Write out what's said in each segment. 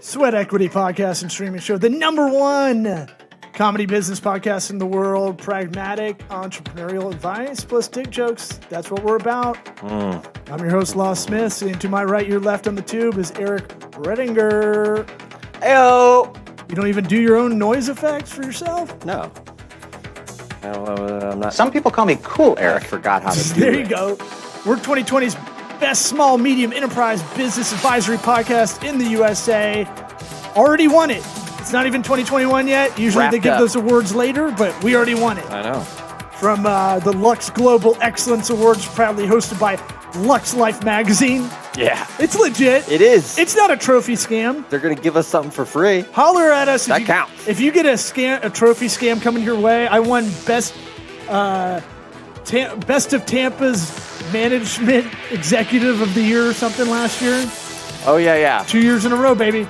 Sweat Equity Podcast and Streaming Show, the #1 comedy business podcast in the world. Pragmatic entrepreneurial advice plus dick jokes. That's what we're about. I'm your host, Law Smith, and to my right, your left on the tube is Eric Redinger. Heyo! You don't even do your own noise effects for yourself? No. I'm not. Some people call me Cool Eric. I forgot how to do There it. you go. We're 2020's best small, medium enterprise business advisory podcast in the USA. Already won it. It's not even 2021 yet. Usually Wrapped they give up. those awards later, but we already won it. I know. From the Lux Global Excellence Awards, proudly hosted by Lux Life Magazine. Yeah. It's legit. It is. It's not a trophy scam. They're going to give us something for free. Holler at us. That counts. If you get a trophy scam coming your way, I won best of Tampa's management executive of the year or something last year. Oh, yeah. 2 years in a row, baby.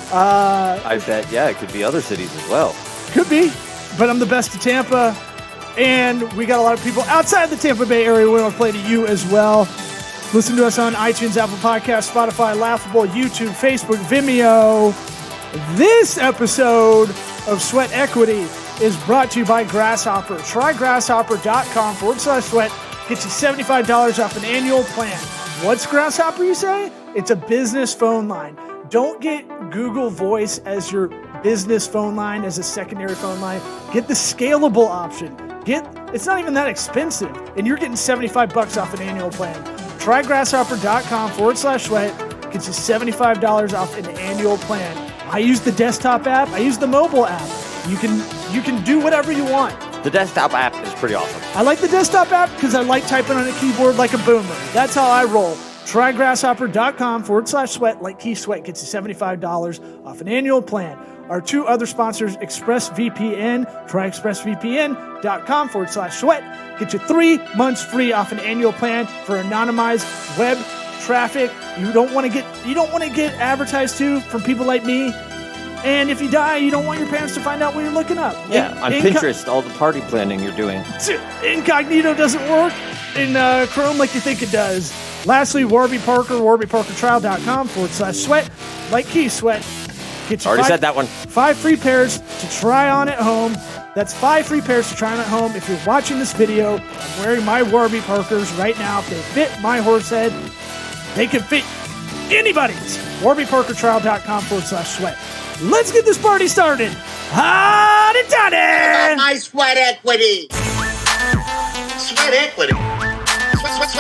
I bet, yeah, it could be other cities as well. Could be, but I'm the best of Tampa, and we got a lot of people outside the Tampa Bay area we want to play to you as well. Listen to us on iTunes, Apple Podcasts, Spotify, Laughable, YouTube, Facebook, Vimeo. This episode of Sweat Equity is brought to you by Grasshopper. Try grasshopper.com/sweat. Gets you $75 off an annual plan. What's Grasshopper, you say? It's a business phone line. Don't get Google Voice as your business phone line, as a secondary phone line. Get the scalable option. It's not even that expensive, and you're getting $75 off an annual plan. Try grasshopper.com/sweat. Gets you $75 off an annual plan. I use the desktop app. I use the mobile app. You can do whatever you want. The desktop app is pretty awesome. I like the desktop app because I like typing on a keyboard like a boomer. That's how I roll. Try grasshopper.com/sweat. Like Key Sweat gets you $75 off an annual plan. Our two other sponsors, ExpressVPN. Try expressvpn.com/sweat. Get you 3 months free off an annual plan for anonymized web traffic. You don't want to get advertised to from people like me. And if you die, you don't want your parents to find out what you're looking up. Yeah, on Pinterest, all the party planning you're doing. Incognito doesn't work in Chrome like you think it does. Lastly, Warby Parker, warbyparkertrial.com/sweat. Like Key Sweat. Get you Already said that one. 5 free pairs to try on at home. That's 5 free pairs to try on at home. If you're watching this video, I'm wearing my Warby Parkers right now. If they fit my horse head, they can fit anybody's. warbyparkertrial.com/sweat. Let's get this party started. Howdy toddy! My sweat equity. Sweat equity.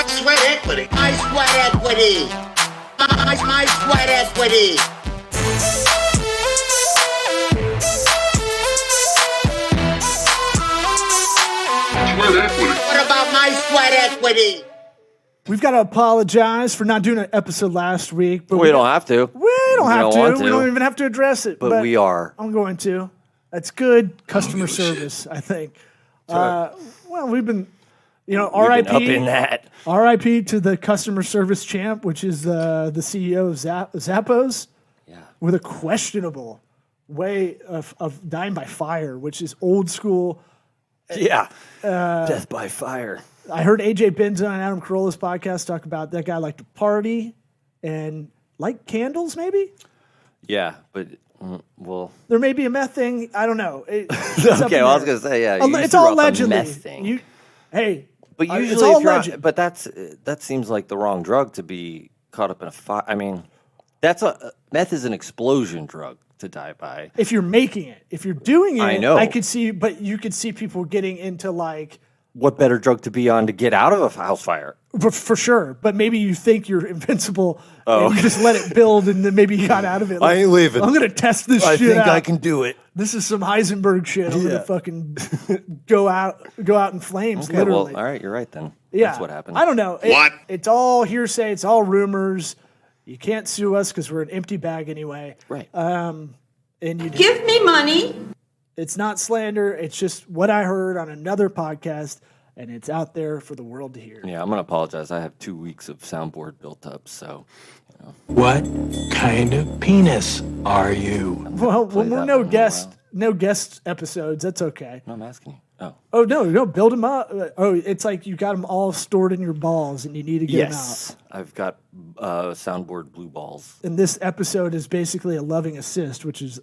Sweat equity. My sweat equity. My sweat equity. What about my sweat equity? We've got to apologize for not doing an episode last week. But We don't have to. We don't have don't want to. to. We don't even have to address it. But we are. I'm going to. That's good customer service, I think. Well, we've been, RIP. Up in that. RIP to the customer service champ, which is the CEO of Zappos, with a questionable way of dying by fire, which is old school. Yeah. Death by fire. I heard AJ Benza on Adam Carolla's podcast talk about that guy liked to party and light candles, maybe? Yeah, but, well. There may be a meth thing. I don't know. Okay, well, I was going to say, yeah. It's all allegedly. Meth thing. But But usually, it's all alleged. But that seems like the wrong drug to be caught up in a fire. I mean, meth is an explosion drug to die by. If you're making it, if you're doing it, I know. I could see, but you could see people getting into like. What better drug to be on to get out of a house fire? For sure, but maybe you think you're invincible and you just let it build and then maybe you got out of it. Like, I ain't leaving. I'm going to test this I shit think out. I can do it. This is some Heisenberg shit. I'm going to fucking go out in flames, Okay, literally. well, all right, you're right then. Yeah. That's what happened. I don't know. What? It's all hearsay. It's all rumors. You can't sue us because we're an empty bag anyway. Right. And you Give me money. It's not slander. It's just what I heard on another podcast, and it's out there for the world to hear. Yeah, I'm going to apologize. I have 2 weeks of soundboard built up, so. What kind of penis are you? Well, when we're that no one a guest episodes, that's okay. No, I'm asking you. Oh no, build them up. Oh, it's like you got them all stored in your balls, and you need to get them out. I've got soundboard blue balls. And this episode is basically a loving assist, which is,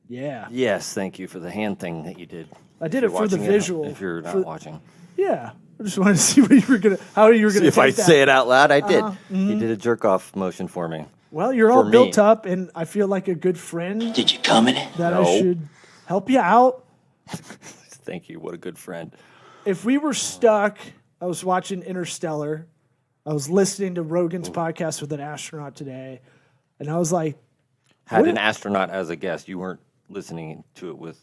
yeah. Yes, thank you for the hand thing that you did. I did it for the visual. If you're not watching. Yeah. I just wanted to see what you were gonna, how you were going to If I that. say it out loud, I did. You did a jerk off motion for me. Well, you're all built up, and I feel like a good friend. Did you come in? That I should help you out. Thank you. What a good friend. If we were stuck, I was watching Interstellar. I was listening to Rogan's podcast with an astronaut today, and I was like, Had an astronaut as a guest. You weren't listening to it with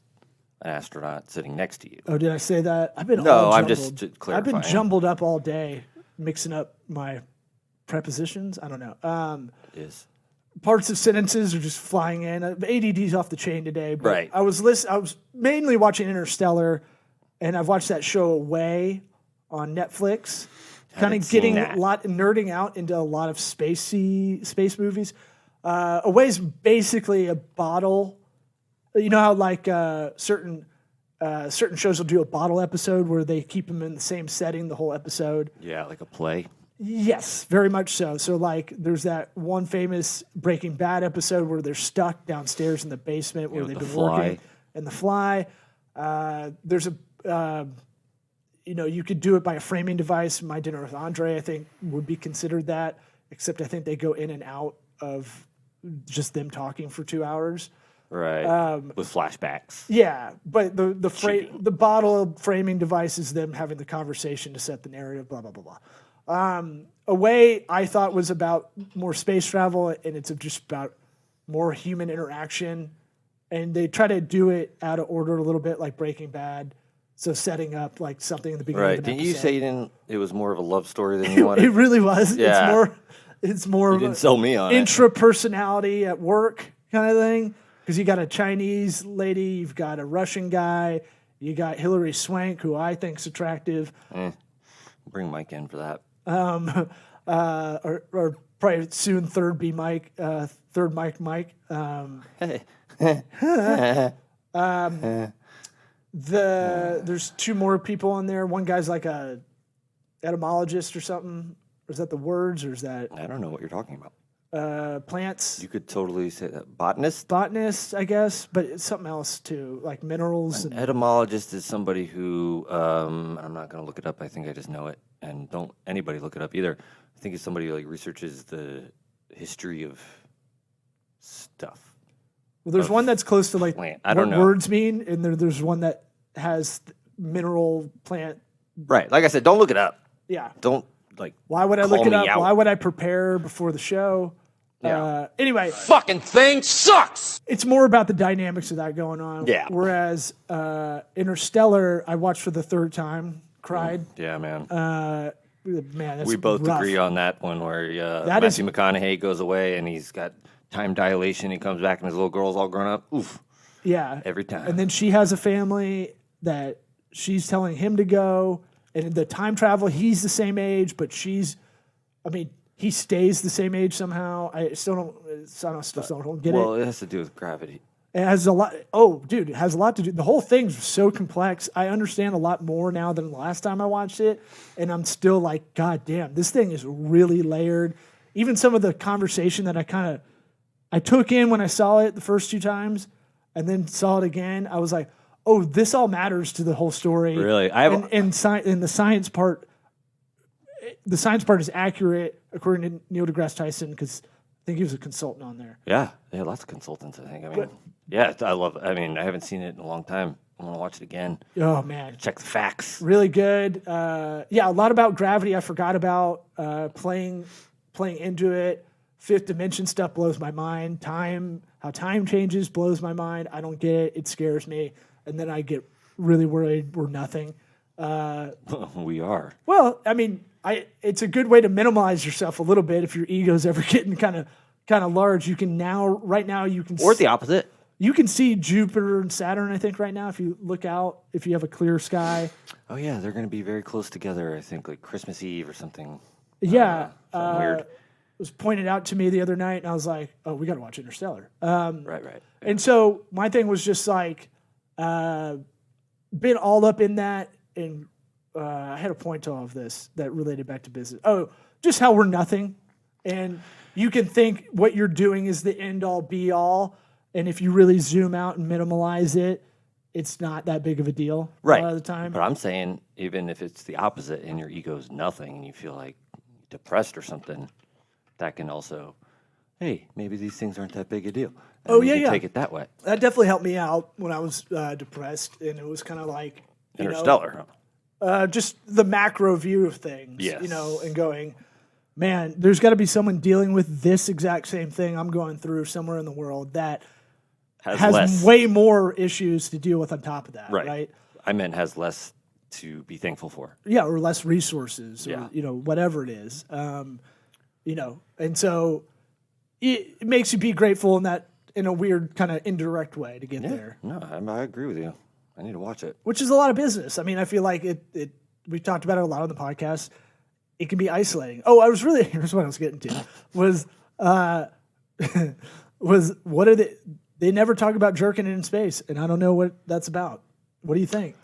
an astronaut sitting next to you. "Oh, did I say that?" I've been I'm just clarifying. I've been jumbled up all day, mixing up my prepositions. I don't know. It is. Parts of sentences are just flying in. ADD's off the chain today. But Right. I was mainly watching Interstellar, and I've watched that show Away on Netflix. Kind of getting nerding out into a lot of space movies. Away's basically a bottle. You know how like certain shows will do a bottle episode where they keep them in the same setting the whole episode. Yeah, like a play. Yes, very much so. So, like, there's that one famous Breaking Bad episode where they're stuck downstairs in the basement where they've been working. And The Fly. There's a, you could do it by a framing device. My Dinner with Andre, I think, would be considered that, except I think they go in and out of just them talking for 2 hours. Right. With flashbacks. Yeah, but the bottle framing device is them having the conversation to set the narrative, blah, blah, blah, blah. Away, I thought was about more space travel, and it's just about more human interaction. And they try to do it out of order a little bit, like Breaking Bad. So setting up like something in the beginning. Right? Of an Didn't you episode. say it was more of a love story than you wanted? It really was. Yeah. It's more. You of didn't sell me on it. Intra-personality at work kind of thing. Because you got a Chinese lady, you've got a Russian guy, you got Hilary Swank, who I think's attractive. Bring Mike in for that. Or probably soon third Mike. There's two more people in there. One guy's like a etymologist or something. Or is that the words, or is that I don't know what you're talking about. plants? You could totally say that. Botanist? Botanist, I guess, but it's something else too, like minerals. An etymologist is somebody who, I'm not going to look it up. I think I just know it. And don't anybody look it up either. I think it's somebody who like researches the history of stuff. Well, there's one that's close to like plant. I don't know. words mean, and there's one that has mineral plant. Right. Like I said, don't look it up. Yeah. Don't like. Why would I call look it me up? out. Why would I prepare before the show? Yeah. Anyway, Fucking thing sucks. it's more about the dynamics of that going on. Yeah. Whereas Interstellar, I watched for the third time, cried. Yeah, man. Man, that's We both rough. agree on that one where That is- Matthew McConaughey goes away and he's got time dilation. He comes back and his little girl's all grown up. Oof. Yeah. Every time. And then she has a family that she's telling him to go. And the time travel, he's the same age, but he stays the same age somehow. I still don't get it. Well, it has to do with gravity. It has a lot. Oh, dude, it has a lot to do. The whole thing's so complex. I understand a lot more now than the last time I watched it, and I'm still like, God damn, this thing is really layered. Even some of the conversation that I took in when I saw it the first 2 times, and then saw it again. I was like, oh, this all matters to the whole story. Really, and the science part. The science part is accurate according to Neil deGrasse Tyson because I think he was a consultant on there. Yeah, they had lots of consultants, I think. I mean, yeah, I love it. I mean, I haven't seen it in a long time. I want to watch it again. Oh, man. Check the facts. Really good. A lot about gravity I forgot about. Playing into it. Fifth dimension stuff blows my mind. How time changes blows my mind. I don't get it. It scares me. And then I get really worried we're nothing. We are. Well, I mean, it's a good way to minimize yourself a little bit if your ego's ever getting kind of large. You can right now you can Or the opposite. You can see Jupiter and Saturn, I think, right now, if you look out, if you have a clear sky. Oh, yeah, they're going to be very close together, I think, like Christmas Eve or something. Yeah. Something weird. It was pointed out to me the other night, and I was like, oh, we got to watch Interstellar. Right. And so my thing was just like, been all up in that, and I had a point to all of this that related back to business. Oh, just how we're nothing, and you can think what you're doing is the end all be all, and if you really zoom out and minimalize it, it's not that big of a deal a lot of the time. But I'm saying, even if it's the opposite and your ego's nothing and you feel like depressed or something, that can also, hey, maybe these things aren't that big a deal. And you can take it that way. That definitely helped me out when I was depressed, and it was kind of like Interstellar. Just the macro view of things, Yes. And going, man, there's got to be someone dealing with this exact same thing I'm going through somewhere in the world that has less, way more issues to deal with on top of that, right? I meant has less to be thankful for. Yeah, or less resources, or whatever it is, and so it makes you be grateful in a weird kind of indirect way to get there. No, I agree with you. I need to watch it. Which is a lot of business. I mean, I feel like it we've talked about it a lot on the podcast. It can be isolating. Oh, here's what I was getting to was what are they never talk about jerking in space, and I don't know what that's about. What do you think?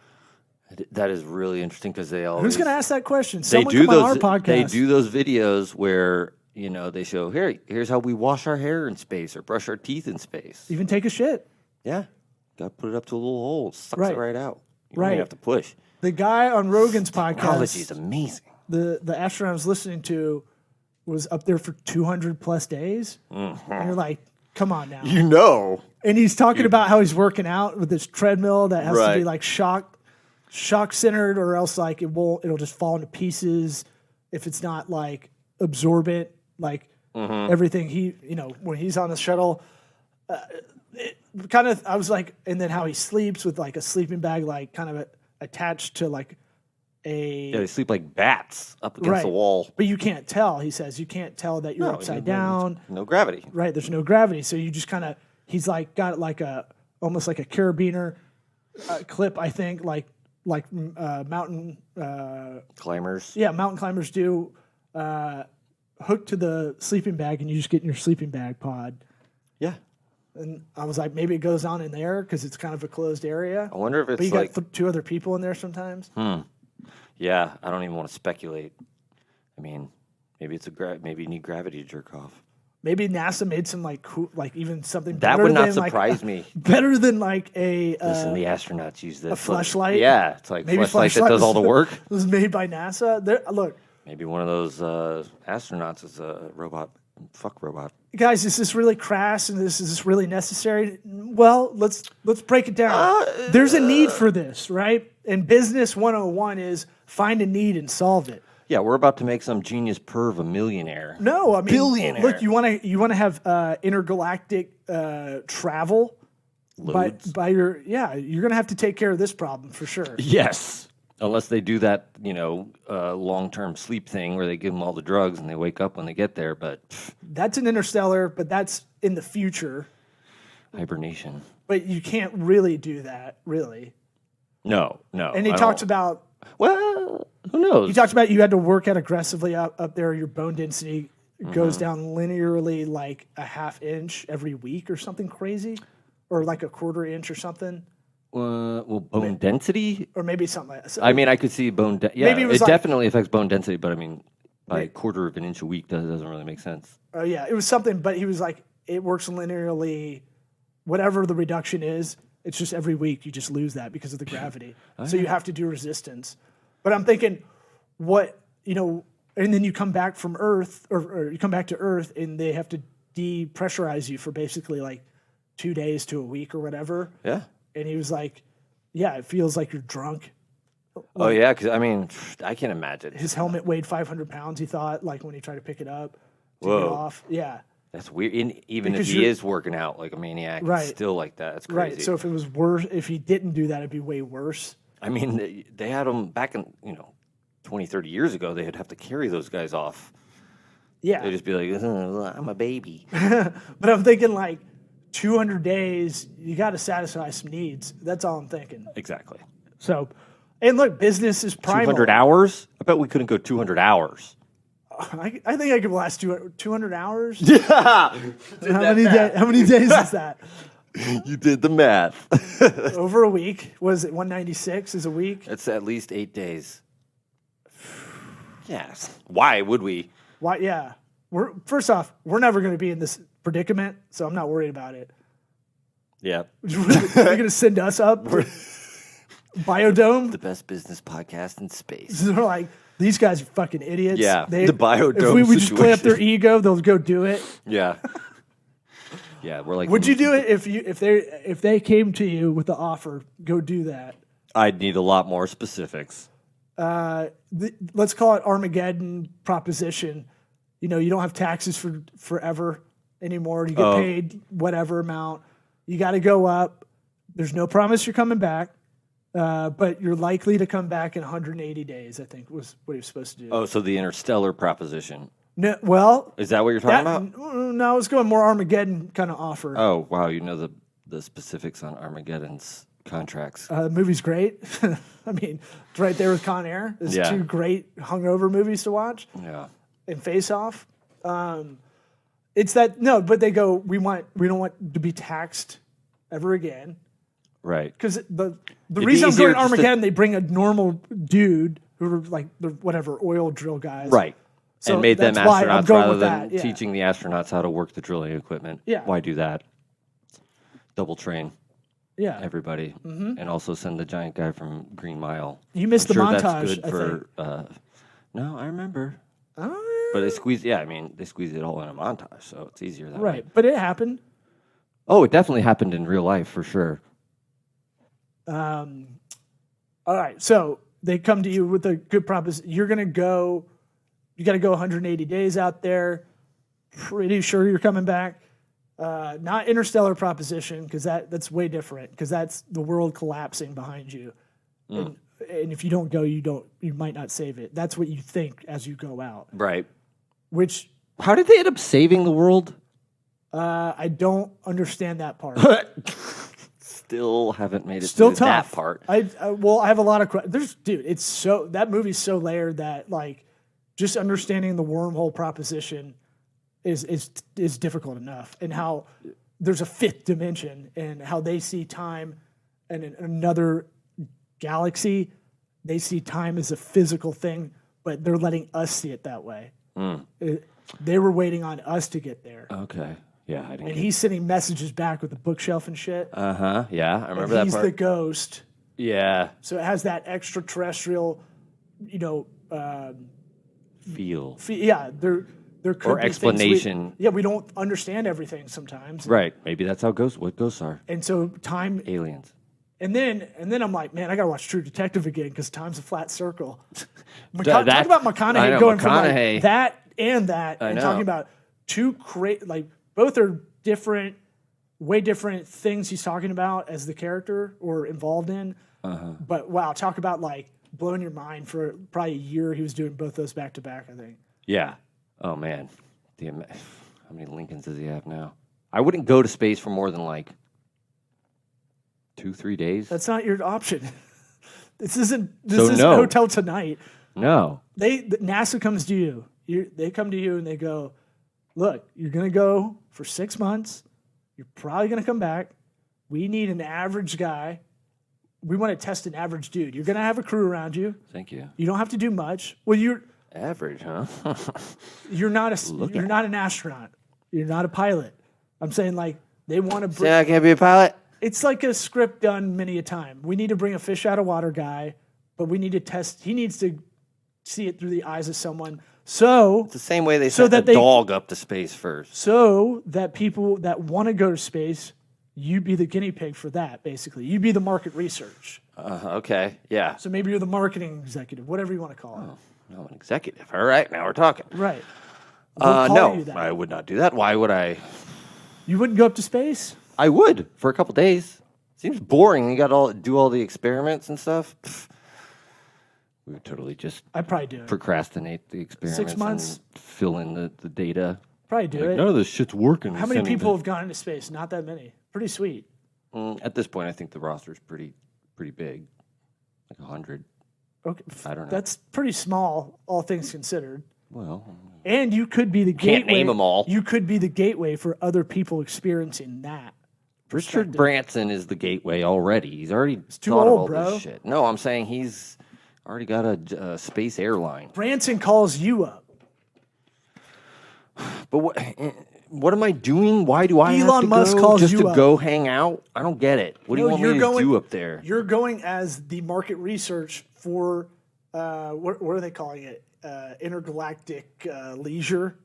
That is really interesting because they always. Who's going to ask that question? They Someone do come on those. our podcast. They do those videos where they show here's how we wash our hair in space or brush our teeth in space. Even take a shit. Yeah, got to put it up to a little hole, sucks it right out. You don't even have to push. The guy on Rogan's podcast. Technology is amazing. The astronaut I was listening to was up there for 200 plus days, and you're like, come on now. And he's talking about how he's working out with this treadmill that has to be like shock centered, or else like it'll just fall into pieces if it's not like absorbent, like everything when he's on the shuttle. I was like, and then how he sleeps with like a sleeping bag, like kind of attached to like they sleep like bats up against the wall. But you can't tell. He says you can't tell that you're upside down. No gravity. Right. There's no gravity, so you just kind of. He's like got like almost like a carabiner clip, I think, like mountain climbers. Yeah, mountain climbers do, hooked to the sleeping bag, and you just get in your sleeping bag pod. Yeah. And I was like, maybe it goes on in there because it's kind of a closed area. I wonder if it's but you got two other people in there sometimes. Yeah, I don't even want to speculate. I mean, maybe it's maybe you need gravity to jerk off. Maybe NASA made some like cool, like even something that better would not than, surprise me. Better than like a. Listen, the astronauts use this. A flashlight. Yeah, it's like flashlight that does all the work. It was made by NASA. Look. Maybe one of those astronauts is a robot. Fuck robot. Guys, is this really crass and is this really necessary? Well, let's break it down. There's a need for this, right? And business 101 is find a need and solve it. Yeah, we're about to make some genius perv a millionaire. No, I mean, billionaire. Look, you want to have intergalactic travel by your you're going to have to take care of this problem for sure. Yes. Unless they do that, long-term sleep thing where they give them all the drugs and they wake up when they get there. But that's an Interstellar, but that's in the future. Hibernation. But you can't really do that, really. No. And he talks about. Well, who knows? He talks about you had to work out aggressively up there. Your bone density goes down linearly like a half inch every week or something crazy, or like a quarter inch or something. Bone density? Or maybe something like that. So I mean, I could see bone density. Yeah, maybe it definitely affects bone density, but I mean, by a quarter of an inch a week, that doesn't really make sense. Oh, yeah. It was something, but he was like, it works linearly. Whatever the reduction is, it's just every week you just lose that because of the gravity. So you have to do resistance. But I'm thinking, and then you come back from Earth, or you come back to Earth, and they have to depressurize you for basically like 2 days to a week or whatever. Yeah. And he was like, yeah, it feels like you're drunk. Oh, yeah, because, I mean, I can't imagine. His helmet weighed 500 pounds, he thought, like when he tried to pick it up to get off. Yeah. That's weird. And even if he is working out like a maniac, it's still like that. That's crazy. Right. So if it was worse, if he didn't do that, it'd be way worse. I mean, they had them back in, 20, 30 years ago, they'd have to carry those guys off. Yeah. They'd just be like, I'm a baby. But I'm thinking like 200 days, you got to satisfy some needs. That's all I'm thinking. Exactly. So, and look, business is primal. 200 hours? I bet we couldn't go 200 hours. I think I could last 200 hours. Yeah. How many days is that? You did the math. Over a week. Was it 196 is a week? That's at least 8 days. Yes. Why would we? Why? Yeah. First off, we're never going to be in this predicament, so I'm not worried about it. Yeah. You're going to send us up to Biodome? The best business podcast in space. They're like, these guys are fucking idiots. Yeah, the Biodome If we just play up their situation. ego, they'll go do it. Yeah. Yeah, we're like. Would you do it if they came to you with the offer? Go do that. I'd need a lot more specifics. Let's call it Armageddon proposition. You don't have taxes for forever anymore. You get paid whatever amount. You got to go up. There's no promise you're coming back, but you're likely to come back in 180 days. I think was what he was supposed to do. Oh, so the Interstellar proposition. No, well, Is that what you're talking about? No, I was going more Armageddon kind of offer. Oh, wow. You know the specifics on Armageddon's contracts. The movie's great. I mean, it's right there with Con Air. There's Yeah. 2 great hungover movies to watch. Yeah. And Face Off. It's that but they go, we don't want to be taxed ever again. Right. Because the be reason I'm easier going just to- Armageddon, they bring a normal dude who are like the whatever oil drill guys. Right. So and made them that's why I'm astronauts going rather with than that, yeah. teaching the astronauts how to work the drilling equipment. Yeah. Why do that? Double train Yeah. everybody. And also send the giant guy from Green Mile. You missed I'm the sure montage, That's good for. No, I remember. Uh, But they squeeze it all in a montage, so it's easier that way. right. But it happened. Oh, it definitely happened in real life for sure. All right. So they come to you with a good proposition. You're going to go, you got to go 180 days out there. Pretty sure you're coming back. Not Interstellar proposition, because that's way different, because that's the world collapsing behind you. And if you don't go, you might not save it. That's what you think as you go out, Right. which How did they end up saving the world? I don't understand that part. Still haven't made it Still through tough. that part. I have a lot of questions. That movie's so layered that like just understanding the wormhole proposition is difficult enough, and how there's a 5th dimension and how they see time, and in another galaxy they see time as a physical thing, but they're letting us see it that way. They were waiting on us to get there. Okay. Yeah, I didn't. And he's sending messages back with the bookshelf and shit. Yeah, I remember And that he's part. the ghost. Yeah, So it has that extraterrestrial, feel. there could Or be things explanation. we don't understand everything sometimes. Right. Maybe that's how what ghosts are. And so time, Aliens. and then I'm like, man, I gotta watch True Detective again because time's a flat circle. That- Talk about I McConaughey know, going from like McConaughey. that and that, and know. talking about 2 both are different, way different things he's talking about as the character or involved in. But wow, talk about like blowing your mind for probably a year. He was doing both those back to back, I think. Yeah. Oh man. How many Lincolns does he have now? I wouldn't go to space for more than like 2-3 days. That's not your option. This isn't no. Hotel Tonight. No. NASA comes to you. They come to you and they go, look, you're going to go for 6 months. You're probably going to come back. We need an average guy. We want to test an average dude. You're going to have a crew around you. Thank you. You don't have to do much. Well, Average, huh? you're not an astronaut. You're not a pilot. I'm saying like they want to bring. I can't be a pilot. It's like a script done many a time. We need to bring a fish out of water guy, but we need to test. He needs to see it through the eyes of someone. So It's the same way they So sent that the they- dog up to space first. so that people that want to go to space, you be the guinea pig for that, basically. You be the market research. Okay. Yeah. So maybe you're the marketing executive, whatever you want to call it. No, an executive. All right. Now we're talking. Right. They'll call No, you that. I would not do that. Why would I? You wouldn't go up to space? I would for a couple days. Seems boring. You got to do all the experiments and stuff. Pfft. We would totally just I'd probably do it. procrastinate the experiments. months? And fill in the data. Probably do Like, it. none of this shit's working. How many people have gone into space? Not that many. Pretty sweet. At this point, I think the roster's pretty big, like 100. Okay. I don't know. That's pretty small, all things considered. Well, And you could be the gateway. Can't name 'em all. You could be the gateway for other people experiencing that. Richard Branson is the gateway already. He's already too thought old, of all bro. this shit. No, I'm saying he's already got a space airline. Branson calls you up. But what am I doing? Why do I have Elon to Musk go calls just you to up. go hang out? I don't get it. What do you want me to do up there? You're going as the market research for what are they calling it? Intergalactic leisure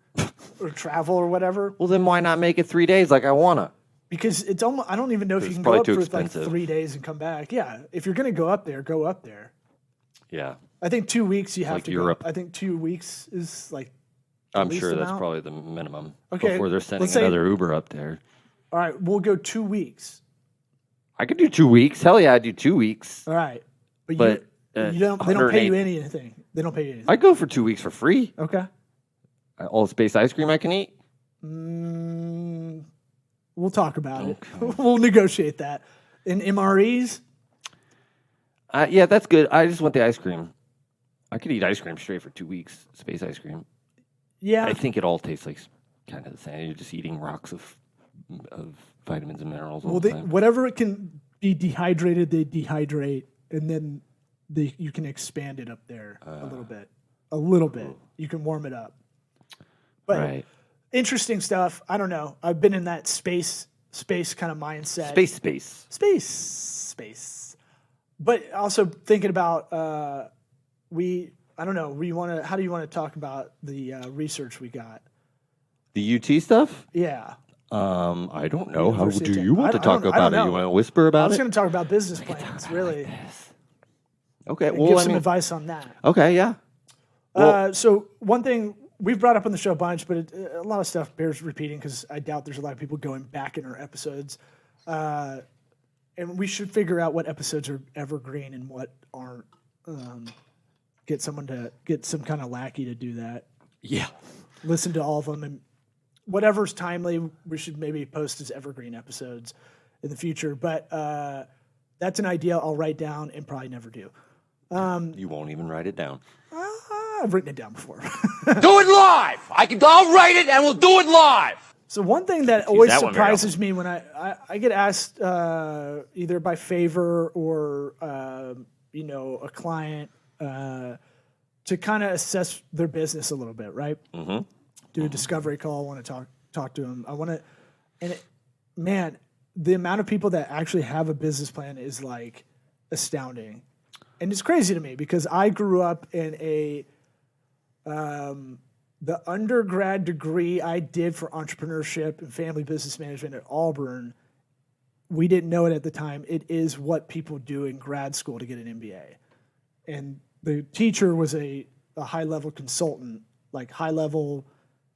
or travel or whatever. Well, then why not make it 3 days like I wanna? Because it's almost, I don't even know if you It's can go probably up too for like expensive. 3 days and come back. Yeah, if you're going to go up there, go up there. Yeah, I think 2 weeks you have like to Europe. go. I think 2 weeks is like. I'm least sure that's amount? probably the minimum. Okay, Before they're sending let's say- another Uber up there. All right, we'll go 2 weeks. I could do 2 weeks. Hell yeah, I'd do 2 weeks. All right, but But, you don't. They don't pay you 108 anything. They don't pay you anything. I'd go for 2 weeks for free. Okay. All the space ice cream I can eat. We'll talk about it. We'll negotiate that. In MREs, Yeah, that's good. I just want the ice cream. I could eat ice cream straight for 2 weeks. Space ice cream. yeah. I think it all tastes like kind of the same. You're just eating rocks of vitamins and minerals all Well, the time. whatever it can be dehydrated, they dehydrate, and then you can expand it up there a little bit. A little bit. You can warm it up. But Right. interesting stuff. I don't know. I've been in that space kind of mindset. Space. But also thinking about I don't know. How do you want to talk about the research we got? The UT stuff? Yeah. I don't know. How University do of you Tech. want to I talk don't about it? know. You want to whisper I about was it? going to talk about business plans, really. Okay. And Well, give I some mean, advice on that. okay, yeah. So one thing we've brought up on the show a bunch, but a lot of stuff bears repeating because I doubt there's a lot of people going back in our episodes. And we should figure out what episodes are evergreen and what aren't. Get some kind of lackey to do that. Yeah. Listen to all of them, and whatever's timely, we should maybe post as evergreen episodes in the future. But that's an idea I'll write down and probably never do. You won't even write it down. I've written it down before. Do it live. I'll write it and we'll do it live. So one thing that always that one very surprises me when I get asked either by favor or a client to kind of assess their business a little bit, right? Mm-hmm. Do a discovery call. I want to talk to them. Man, the amount of people that actually have a business plan is like astounding, and it's crazy to me because I grew up in the undergrad degree I did for entrepreneurship and family business management at Auburn. We didn't know it at the time. It is what people do in grad school to get an MBA. And the teacher was a high-level consultant, like high-level,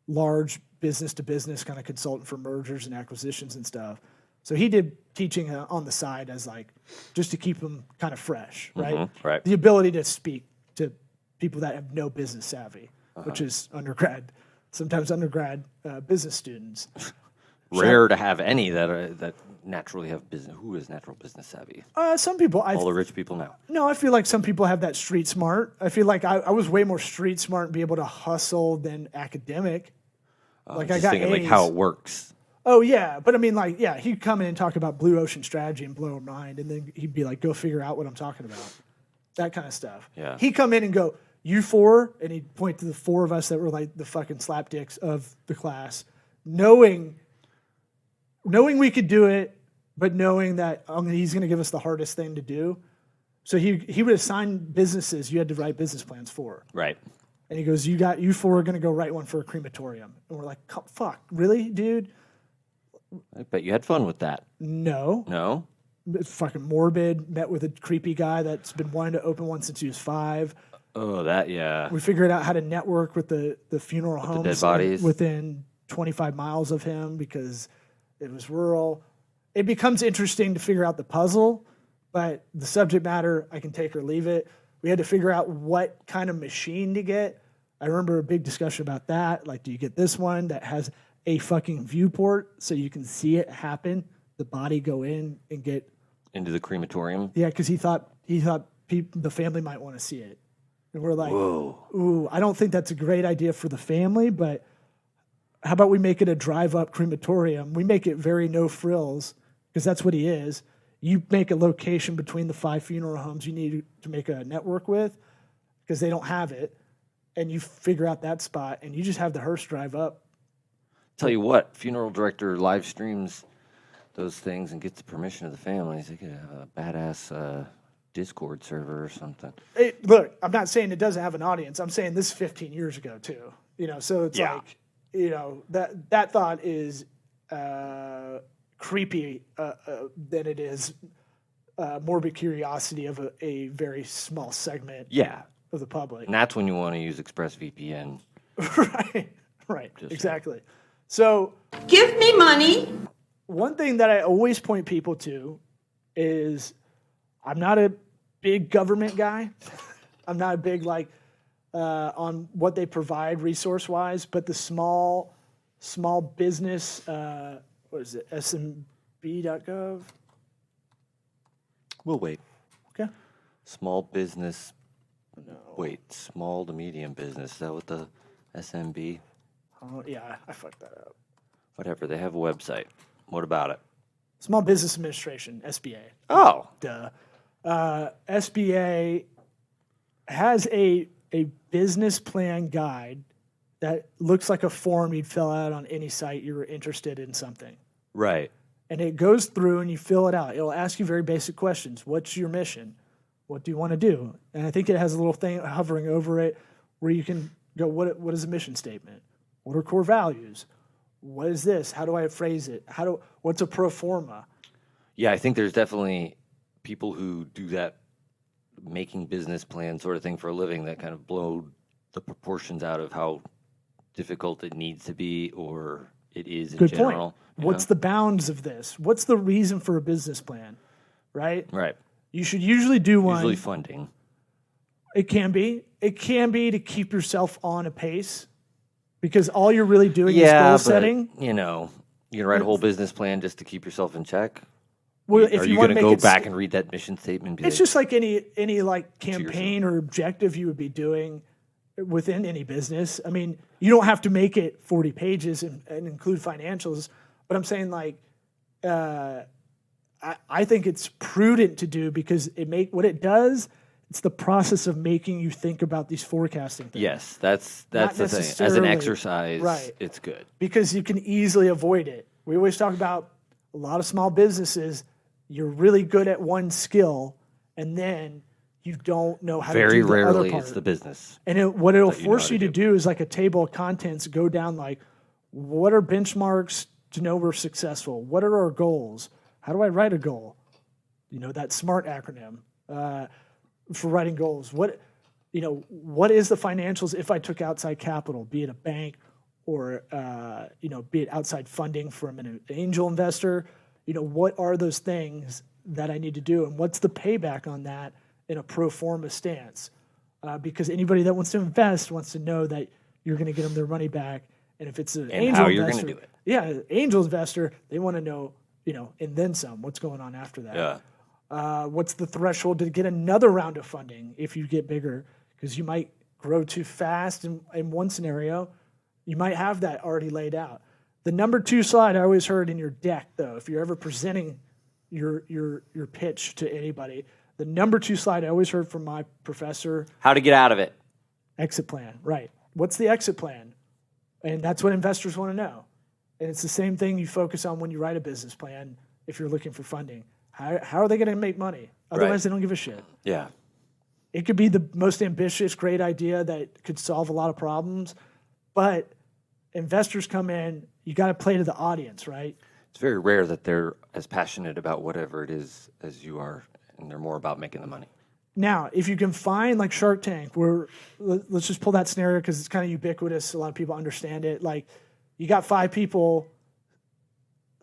large business-to-business kind of consultant for mergers and acquisitions and stuff. So he did teaching on the side as like just to keep them kind of fresh, right? Mm-hmm, right. The ability to speak to people that have no business savvy, which is sometimes undergrad business students. Rare to have any that naturally have business. Who is natural business savvy? Some people, All the rich people now. No, I feel like some people have that street smart. I feel like I was way more street smart and be able to hustle than academic. Like I Just got thinking A's. like how it works. Oh yeah, but I mean, like, yeah, he'd come in and talk about blue ocean strategy and blow her mind, and then he'd be like, "Go figure out what I'm talking about," that kind of stuff. Yeah. He'd come in and go, "You four," and he'd point to the four of us that were like the fucking slapdicks of the class, knowing we could do it, but knowing that he's going to give us the hardest thing to do. So he would assign businesses you had to write business plans for. Right. And he goes, you four are going to go write one for a crematorium. And we're like, fuck, really, dude? I bet you had fun with that. No. No? It's fucking morbid. Met with a creepy guy that's been wanting to open one since he was 5. Oh, that, yeah. We figured out how to network with the funeral homes dead bodies. within 25 miles of him because it was rural. It becomes interesting to figure out the puzzle, but the subject matter, I can take or leave it. We had to figure out what kind of machine to get. I remember a big discussion about that. Like, do you get this one that has a fucking viewport so you can see it happen, the body go in and get... Into the crematorium? Yeah, because he thought the family might want to see it. And we're like, Whoa. ooh, I don't think that's a great idea for the family, but how about we make it a drive-up crematorium? We make it very no frills because that's what he is. You make a location between the 5 funeral homes you need to make a network with because they don't have it, and you figure out that spot, and you just have the hearse drive up. Tell you what, funeral director live streams those things and gets the permission of the families. They could have a badass Discord server or something. Look, I'm not saying it doesn't have an audience. I'm saying this is 15 years ago too. So it's like, that thought is creepy than it is morbid curiosity of a very small segment of the public. And that's when you want to use ExpressVPN. Right, exactly. So Give me money. one thing that I always point people to is I'm not a big government guy. I'm not a big on what they provide resource-wise, but the small business, what is it, smb.gov? We'll wait. Okay. Small business. Wait, small to medium business. Is that what the SMB? Oh, yeah, I fucked that up. Whatever. They have a website. What about it? Small Business Administration, SBA. Oh. Duh. SBA has a business plan guide that looks like a form you'd fill out on any site you were interested in something. Right. And it goes through and you fill it out. It'll ask you very basic questions. What's your mission? What do you want to do? And I think it has a little thing hovering over it where you can go, what is a mission statement? What are core values? What is this? How do I phrase it? What's a pro forma? Yeah, I think there's definitely people who do that making business plan sort of thing for a living that kind of blow the proportions out of how difficult it needs to be or it is in Good general. point. What's the bounds of this? What's the reason for a business plan? Right? Right. You should usually do one. Usually funding. It can be. It can be to keep yourself on a pace because all you're really doing is goal setting. You're going to write a whole business plan just to keep yourself in check? Well, Are you going to go back and read that mission statement? It's just like any campaign or objective you would be doing within any business. I mean, you don't have to make it 40 pages and include financials, but I'm saying I think it's prudent to do because what it does. It's the process of making you think about these forecasting things. Yes, that's the thing. As an exercise, right. It's good. Because you can easily avoid it. We always talk about a lot of small businesses, you're really good at one skill, and then you don't know how to do the other part. Very rarely it's the business. And what it'll force you to do is like a table of contents, go down what are benchmarks to know we're successful? What are our goals? How do I write a goal? That SMART acronym. For writing goals, what is the financials if I took outside capital, be it a bank or be it outside funding from an angel investor? What are those things that I need to do, and what's the payback on that in a pro forma stance? Because anybody that wants to invest wants to know that you're going to get them their money back, and if it's an angel how investor, you're going to do it. Yeah, angel investor, they want to know and then some. What's going on after that? Yeah. What's the threshold to get another round of funding if you get bigger? Because you might grow too fast in one scenario. You might have that already laid out. The number 2 slide I always heard in your deck, though, if you're ever presenting your pitch to anybody, the number 2 slide I always heard from my professor. How to get out of it. Exit plan, right. What's the exit plan? And that's what investors want to know. And it's the same thing you focus on when you write a business plan if you're looking for funding. How are they going to make money? Otherwise, They don't give a shit. Yeah. It could be the most ambitious, great idea that could solve a lot of problems, but investors come in, you got to play to the audience, right? It's very rare that they're as passionate about whatever it is as you are, and they're more about making the money. Now, if you can find Shark Tank, where let's just pull that scenario because it's kind of ubiquitous. A lot of people understand it. You got 5 people.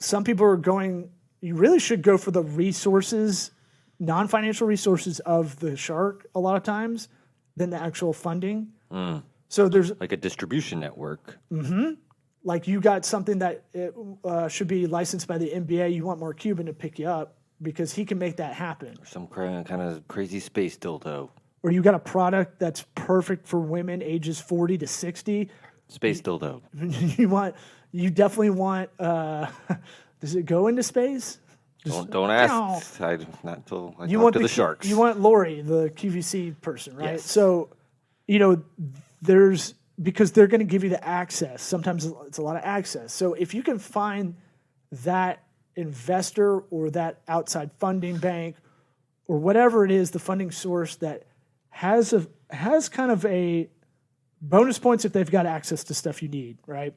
Some people are going. You really should go for the resources, non-financial resources of the shark a lot of times than the actual funding. So there's like a distribution network. Like you got something that should be licensed by the NBA. You want Mark Cuban to pick you up because he can make that happen. Or some kind of crazy space dildo. Or you got a product that's perfect for women ages 40 to 60. Space dildo. You definitely want, does it go into space? Don't ask. Not until I You talk want to the Sharks. You want Lori, the QVC person, right? Yes. So, because they're going to give you the access. Sometimes it's a lot of access. So if you can find that investor or that outside funding bank or whatever it is, the funding source that has kind of a bonus points if they've got access to stuff you need, right?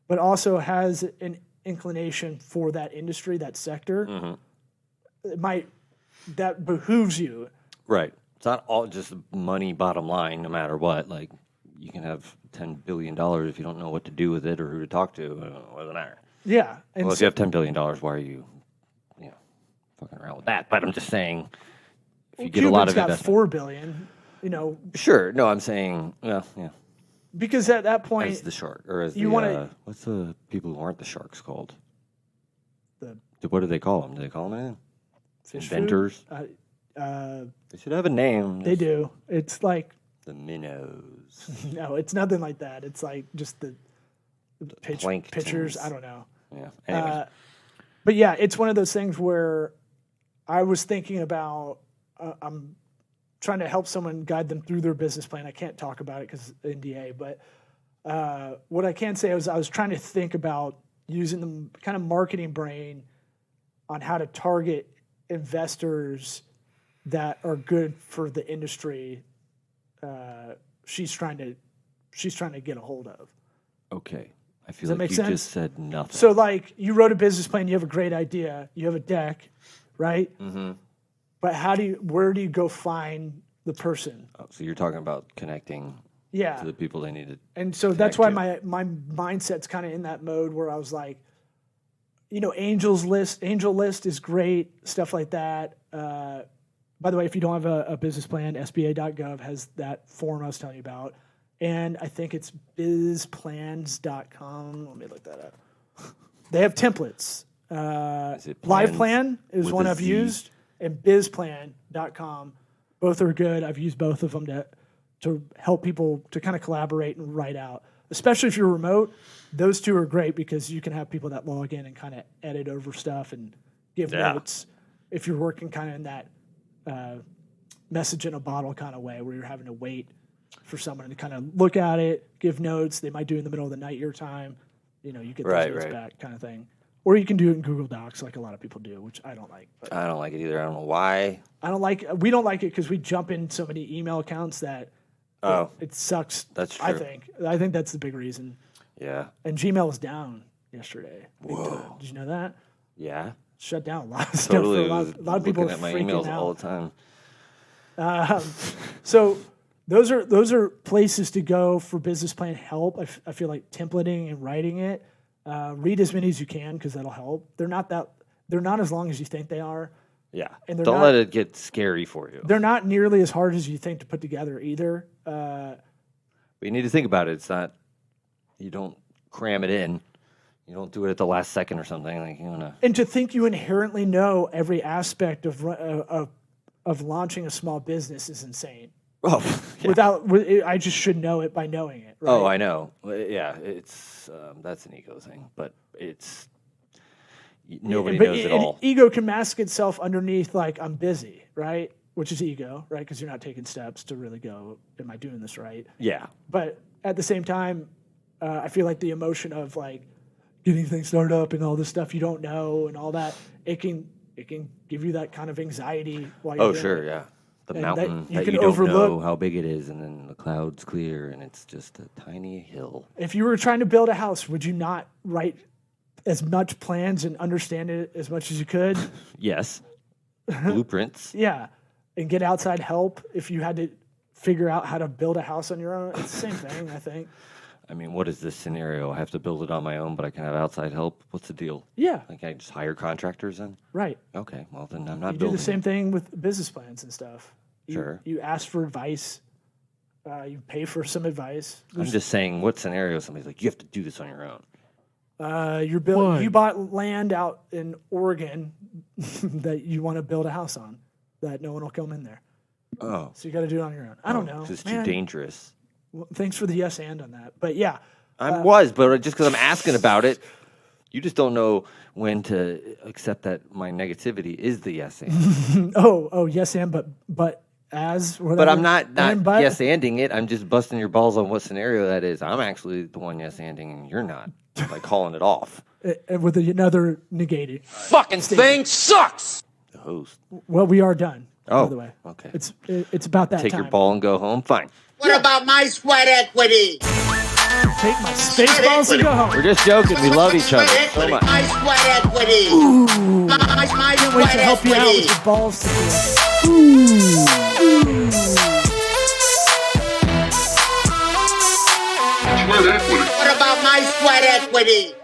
But also has an inclination for that industry, that sector, that behooves you. Right. It's not all just money bottom line, no matter what. Like, you can have $10 billion if you don't know what to do with it or who to talk to. It doesn't matter. Yeah. And Well, if you have $10 billion, why are you fucking around with that? But I'm just saying, if you get a lot of got investment. $4 billion, Sure. No, I'm saying, yeah. because at that point, As the shark, or as you wanna- what's the people who aren't the sharks called? The- What do they call them? Do they call them anything? fish Inventors? food, They should have a name. they do. It's like, The minnows. no, it's nothing like that. It's like just the planktons. pitchers. I don't know. Yeah. Anyways. But yeah, it's one of those things where I was thinking about, I'm trying to help someone guide them through their business plan. I can't talk about it because NDA, but what I can say is I was trying to think about using the kind of marketing brain on how to target investors that are good for the industry. She's trying to get a hold of. Okay. I feel that like make you sense? just said nothing. So, like, you wrote a business plan, you have a great idea, you have a deck, right? Mm-hmm. But where do you go find the person? Oh, so you're talking about connecting Yeah. to the people they need to. And so that's why connect my mindset's kind of in that mode where I was like, angel list is great, stuff like that. By the way, if you don't have a business plan, SBA.gov has that form I was telling you about. And I think it's bizplans.com. Let me look that up. They have templates. Is it Live plans Plan is with one a I've Z? used, and bizplan.com. Both are good. I've used both of them to help people to kind of collaborate and write out. Especially if you're remote, those two are great because you can have people that log in and kind of edit over stuff and give notes. If you're working kind of in that message in a bottle kind of way where you're having to wait for someone to kind of look at it, give notes. They might do it in the middle of the night your time. You get those notes back kind of thing. Or you can do it in Google Docs like a lot of people do, which I don't like. But I don't like it either. I don't know why. we don't like it because we jump in so many email accounts that it sucks. That's true. I think that's the big reason. Yeah. And Gmail was down yesterday. Whoa. Did you know that? Yeah. Shut down a lot of stuff. Totally. For a lot of people are looking at my freaking emails out. all the time. So those are places to go for business plan help. I feel like templating and writing it. Read as many as you can because that'll help. They're not as long as you think they are. Yeah. And Don't let it get scary for you. They're not nearly as hard as you think to put together either. But you need to think about it. It's not, you don't cram it in. You don't do it at the last second or something. Like, And to think you inherently know every aspect of launching a small business is insane. Oh, yeah. I just should know it by knowing it. Right? Oh, I know. Yeah, it's that's an ego thing, but it's nobody knows it all. Ego can mask itself underneath like I'm busy, right? Which is ego, right? Because you're not taking steps to really go, am I doing this right? Yeah. But at the same time, I feel like the emotion of like getting things started up and all this stuff you don't know and all that, it can give you that kind of anxiety while you're doing Sure, it. yeah. The And mountain that you that can you don't overlook. know how big it is, and then the clouds clear, and it's just a tiny hill. If you were trying to build a house, would you not write as much plans and understand it as much as you could? Yes. Blueprints. Yeah. And get outside help if you had to figure out how to build a house on your own. It's the same thing, I think. I mean, what is this scenario? I have to build it on my own, but I can have outside help. What's the deal? Yeah. Like, I just hire contractors then? Right. Okay, well, then I'm not You do building the same it. thing with business plans and stuff. Sure. You ask for advice. You pay for some advice. I'm just saying, what scenario somebody's like, you have to do this on your own. You bought land out in Oregon that you want to build a house on that no one will come in there. Oh. So you got to do it on your own. I don't know. It's man. too dangerous. Well, thanks for the yes and on that. But yeah, But just because I'm asking about it, You just don't know when to accept that my negativity is the yes and. Oh, yes, and but as whatever. But I'm not but. yes anding it. I'm just busting your balls on what scenario that is. I'm actually the one yes anding, and you're not. Like calling it off. With another negating. Fucking thing sucks. The host. Well, we are done. Oh, by the way. okay. It's about that Take time. your ball and go home. Fine. What about my sweat equity? Take my space balls and go home. We're just joking. We love each other so much. My sweat equity. My Can't wait to sweat help you out equity. with your balls today. What about my sweat equity?